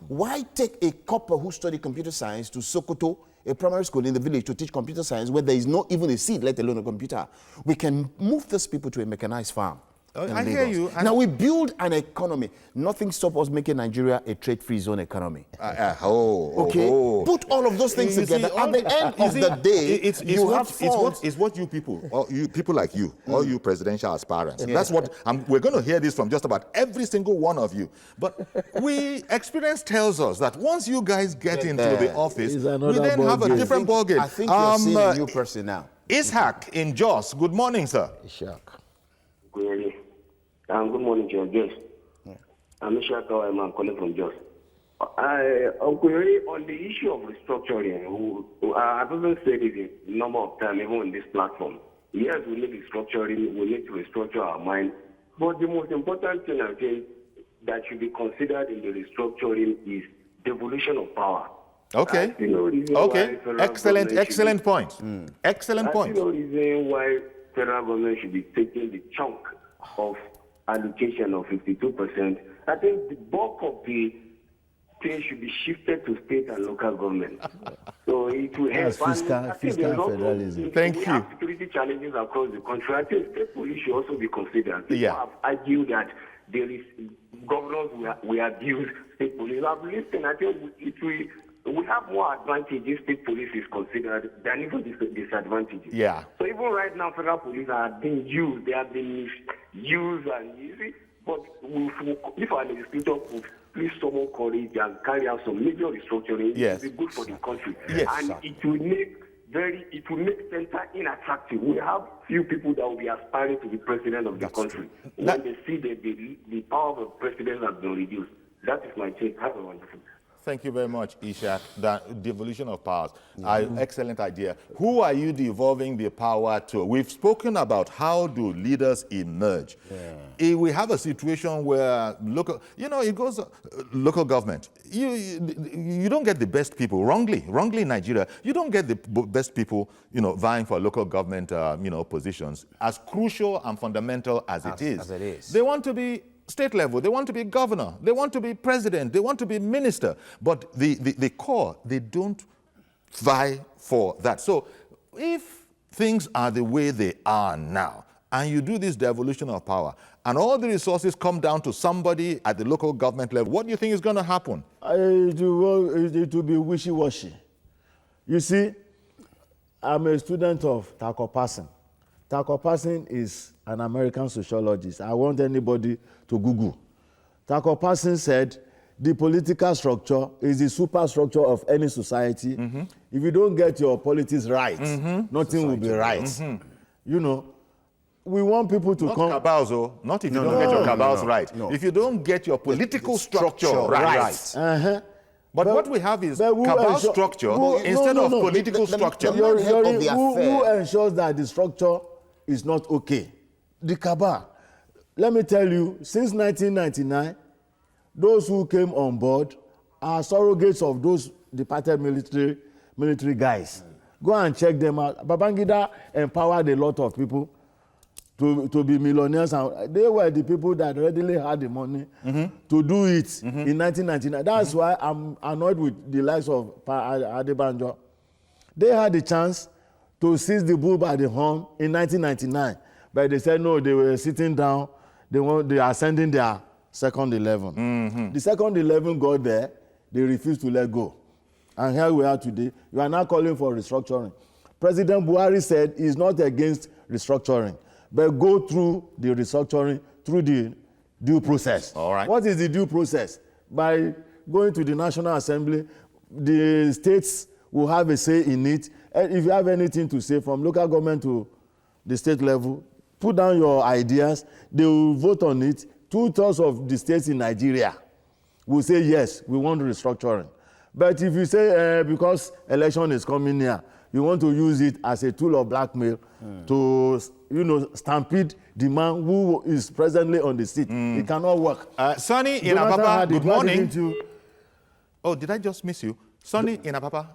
Why take a copper who studied computer science to Sokoto, a primary school in the village, to teach computer science where there is not even a seed, let alone a computer? We can move these people to a mechanized farm. I hear you. Now we build an economy. Nothing stops us making Nigeria a trade-free zone economy. Okay? Put all of those things together. At the end of the day, it's what you people, or you people like you, all you presidential aspirants. That's what we're going to hear this from just about every single one of you. But experience tells us that once you guys get into the office, we then have a different ballgame. I think you're seeing a new person now. Ishaq in Jos. Good morning, sir. Ishaq. Good morning to your guest. I'm Ishaq. I'm calling from Jos. On the issue of restructuring, I've even said it a number of times, even on this platform. Yes, we need restructuring. We need to restructure our mind. But the most important thing I think that should be considered in the restructuring is devolution of power. Okay. Okay. Excellent point. Excellent point. I see no reason why federal government should be taking the chunk of allocation of 52%. I think the bulk of the thing should be shifted to state and local government. So it will help. Fiscal federalism. We have security challenges across the country. I think state police should also be considered. People have argued that there is governors will abuse state police. I've listened. I think we have more advantages state police is considered than even disadvantages. Yeah. So even right now, federal police are being used. They have been misused and easy. But if our legislature could please summon courage and carry out some major restructuring, it will be good for the country. Yes, and it will make center unattractive. We have few people that will be aspiring to be president of the country. When they see that the power of the president has been reduced. That is my take. Have a wonderful day. Thank you very much, Ishaq. The devolution of powers. Excellent idea. Who are you devolving the power to? We've spoken about how do leaders emerge. If we have a situation where it goes local government. You don't get the best people wrongly in Nigeria. You don't get the best people vying for local government positions. As crucial and fundamental as it is, they want to be state level, they want to be governor, they want to be president, they want to be minister, but the core, they don't vie for that. So if things are the way they are now, and you do this devolution of power, and all the resources come down to somebody at the local government level, what do you think is going to happen? It will be wishy-washy. You see, I'm a student of Tucker Parson. Tucker Parson is an American sociologist. I want anybody to Google. Tucker Parson said, the political structure is the superstructure of any society. If you don't get your politics right, nothing will be right. We want people to come. Not cabals, not if you don't get your cabals right. No. If you don't get your political structure right. But what we have is cabal structure instead of political structure. Who ensures that the structure is not okay? The cabal. Let me tell you, since 1999, those who came on board are surrogates of those departed military guys. Go and check them out. Babangida empowered a lot of people to be millionaires, and they were the people that readily had the money to do it in 1999. That's why I'm annoyed with the likes of Adebanjo. They had the chance to seize the bull by the horn in 1999, but they said no, they were sitting down, they are sending their second 11. The second 11 got there, they refused to let go. And here we are today. You are now calling for restructuring. President Buhari said he's not against restructuring, but go through the restructuring through the due process. All right. What is the due process? By going to the National Assembly, the states will have a say in it. And if you have anything to say from local government to the state level, put down your ideas, they will vote on it. 2/3 of the states in Nigeria will say, yes, we want restructuring. But if you say, because election is coming near, you want to use it as a tool of blackmail to, stampede the man who is presently on the seat, it cannot work. Sonny in Jonathan Apapa, had it. good Why morning. didn't you? Oh, did I just miss you? Sonny in Apapa,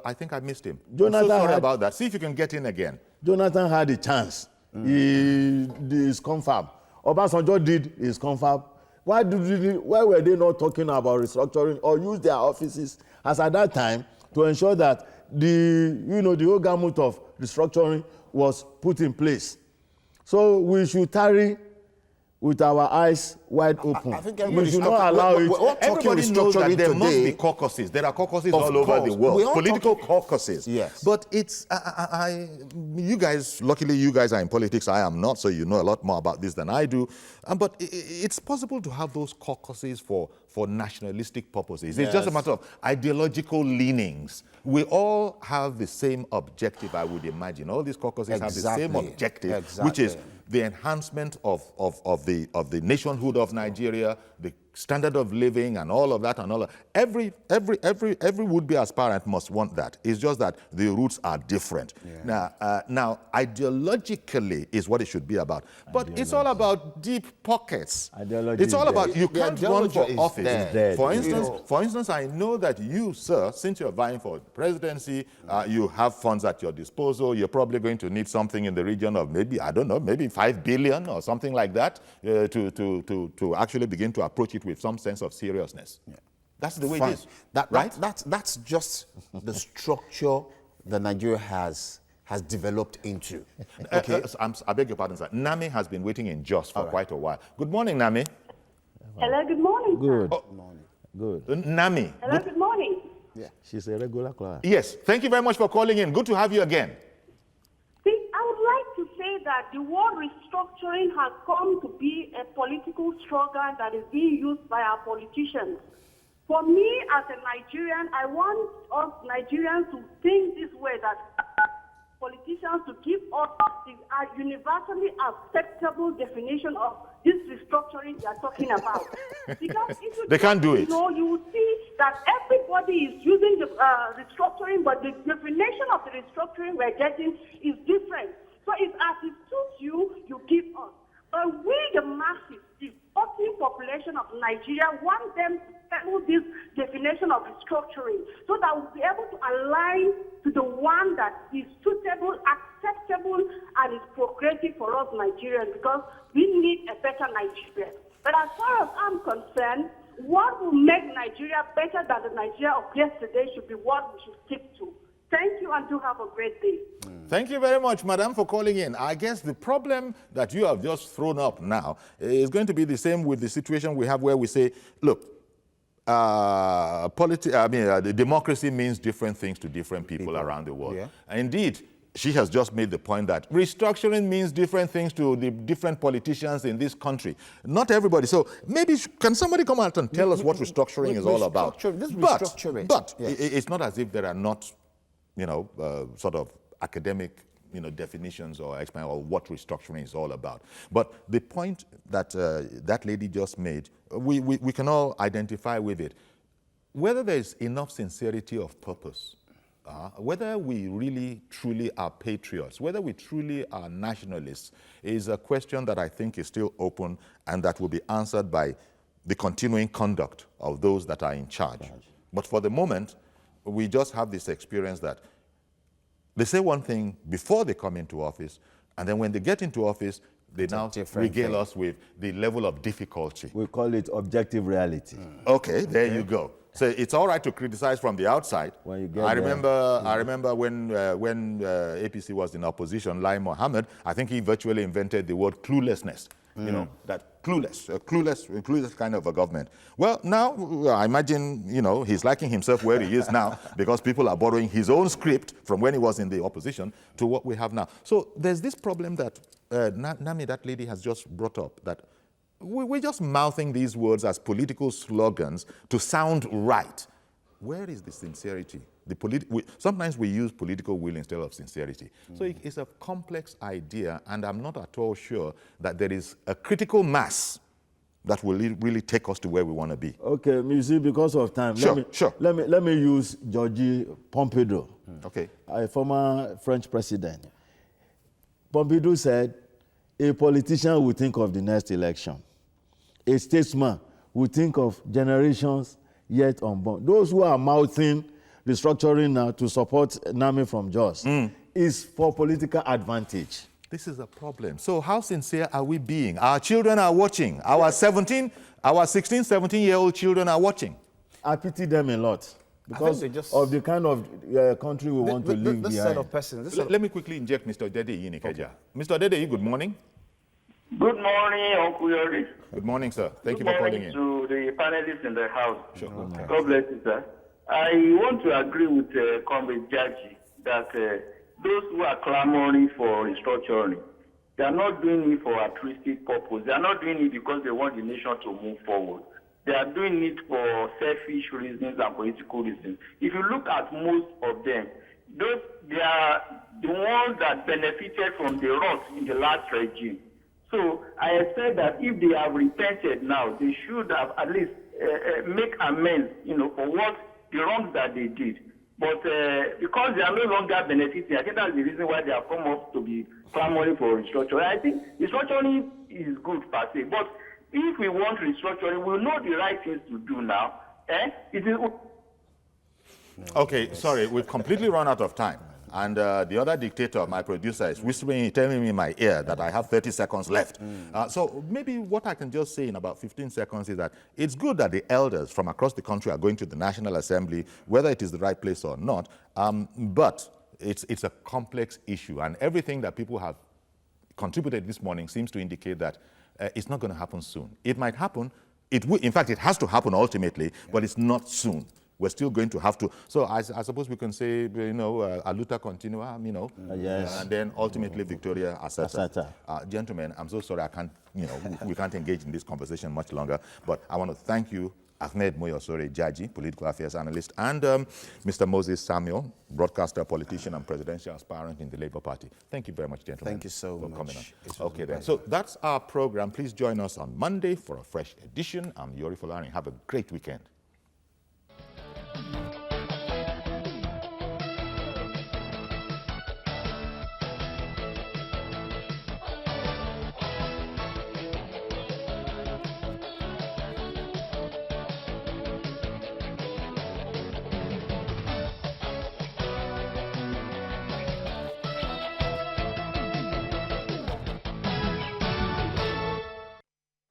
I think I missed him. Jonathan I'm so sorry had- about that. See if you can get in again. Jonathan had a chance. He did his confab. Obasanjo did his confab. Why were they not talking about restructuring or use their offices as at that time to ensure that the whole gamut of restructuring was put in place? So we should tarry with our eyes wide open. I think we everybody's should talking- not allow we're it. all talking Everybody knows that restructuring there must today. be caucuses. There are caucuses Of all over the course. world. We all Political caucuses. Yes. But it's, you guys, luckily you guys are in politics. I am not, so you know a lot more about this than I do. But it's possible to have those caucuses for nationalistic purposes. It's just a matter of ideological leanings. We all have the same objective, I would imagine. All these caucuses have the same Exactly. objective, which is the enhancement of the nationhood of Nigeria, the standard of living, and all of that and all of every would-be aspirant must want that. It's just that the routes are different. Now ideologically is what it should be about, but it's all about deep pockets. Ideology It's all is about dead. you The can't run for ideology is office. dead. For You instance, I know that you, sir, since you're vying for presidency, you have funds at your disposal. You're probably going to need something in the region of maybe, I don't know, maybe 5 billion or something like that to actually begin to approach it with some sense of seriousness. That's the way Fine. it is, Right? That's just the structure that Nigeria has developed into. Okay. I beg your pardon, sir. Nami has been waiting in Jos for quite a while. Good morning, Nami. Hello, good morning. Good. Oh. Good. Nami. Hello, good morning. She's a regular client. Yes, thank you very much for calling in. Good to have you again. See, I would like to say that the word restructuring has come to be a political slogan that is being used by our politicians. For me, as a Nigerian, I want us Nigerians to think this way, that politicians to give us a universally acceptable definition of this restructuring they are talking about. Because if you They can't do it. You will see that everybody is using the restructuring, but the definition of the restructuring we're getting is different. So it's as it suits you, you give us. But we, the masses, the voting population of Nigeria, want them to follow this definition of restructuring so that we'll be able to align to the one that is suitable, acceptable, and is progressive for us Nigerians, because we need a better Nigeria. But as far as I'm concerned, what will make Nigeria better than the Nigeria of yesterday should be what we should stick to. Thank you, and do have a great day. Thank you very much, madam, for calling in. I guess the problem that you have just thrown up now is going to be the same with the situation we have where we say, look, the democracy means different things to different people around the world. Yeah. Indeed, she has just made the point that restructuring means different things to the different politicians in this country. Not everybody. So maybe, can somebody come out and tell us what restructuring is all about? Restructuring. But Yes. it's not as if there are not, sort of academic, definitions or explanation of what restructuring is all about. But the point that that lady just made, we can all identify with it. Whether there's enough sincerity of purpose, whether we really, truly are patriots, whether we truly are nationalists, is a question that I think is still open and that will be answered by the continuing conduct of those that are in charge. But for the moment, we just have this experience that they say one thing before they come into office, and then when they get into office, they now regale us with the level of difficulty. We call it objective reality. Okay, there you go. So it's all right to criticize from the outside. When you get I remember when APC was in opposition, Lai Mohammed, I think he virtually invented the word cluelessness. you know, that clueless kind of a government. Well, now I imagine, you know, he's liking himself where he is now because people are borrowing his own script from when he was in the opposition to what we have now. So there's this problem that Nami, that lady, has just brought up, that we're just mouthing these words as political slogans to sound right. Where is the sincerity? Sometimes we use political will instead of sincerity. So it's a complex idea, and I'm not at all sure that there is a critical mass that will really take us to where we want to be. Okay, you see, because of time, let me use Georges Pompidou, okay, a former French president. Pompidou said, a politician will think of the next election. A statesman will think of generations yet unborn. Those who are mouthing restructuring now to support Nami from Jos is for political advantage. This is a problem. So how sincere are we being? Our children are watching. Our 16, 17-year-old children are watching. I pity them a lot because of the kind of country we want to live this behind. set of persons. Let me quickly inject Mr. Dede Yinikeja. Mr. Dede, good morning. Good morning, Uncle Yori. Good morning, sir. Thank you for calling in. Good morning to the panelists in the house. Sure. God bless you, sir. I want to agree with Comrade Jaji that those who are clamoring for restructuring, they are not doing it for altruistic purpose. They are not doing it because they want the nation to move forward. They are doing it for selfish reasons and political reasons. If you look at most of them, they are the ones that benefited from the rot in the last regime. So I expect that if they have repented now, they should have at least make amends, you know, for what the wrongs that they did. But because they are no longer benefiting, I think that's the reason why they have come up to be clamoring for restructuring. I think restructuring is good per se, but if we want restructuring, we know the right things to do now. It is. Okay, sorry, we've completely run out of time. And the other dictator, my producer, is whispering, telling me in my ear that I have 30 seconds left. So maybe what I can just say in about 15 seconds is that it's good that the elders from across the country are going to the National Assembly, whether it is the right place or not. But it's a complex issue, and everything that people have contributed this morning seems to indicate that it's not going to happen soon. It might happen. In fact, it has to happen ultimately, but it's not soon. We're still going to have to. So I suppose we can say, you know, a luta continua, you know, yes. And then ultimately Victoria Asata. Gentlemen, I'm so sorry I can't, you know, we can't engage in this conversation much longer. But I want to thank you, Ahmed Moyosore Jaji, political affairs analyst, and Mr. Moses Samuel, broadcaster, politician, and presidential aspirant in the Labour Party. Thank you very much, gentlemen. Thank you so much. Coming on. Okay, then. So that's our program. Please join us on Monday for a fresh edition. I'm Yori Folani. Have a great weekend.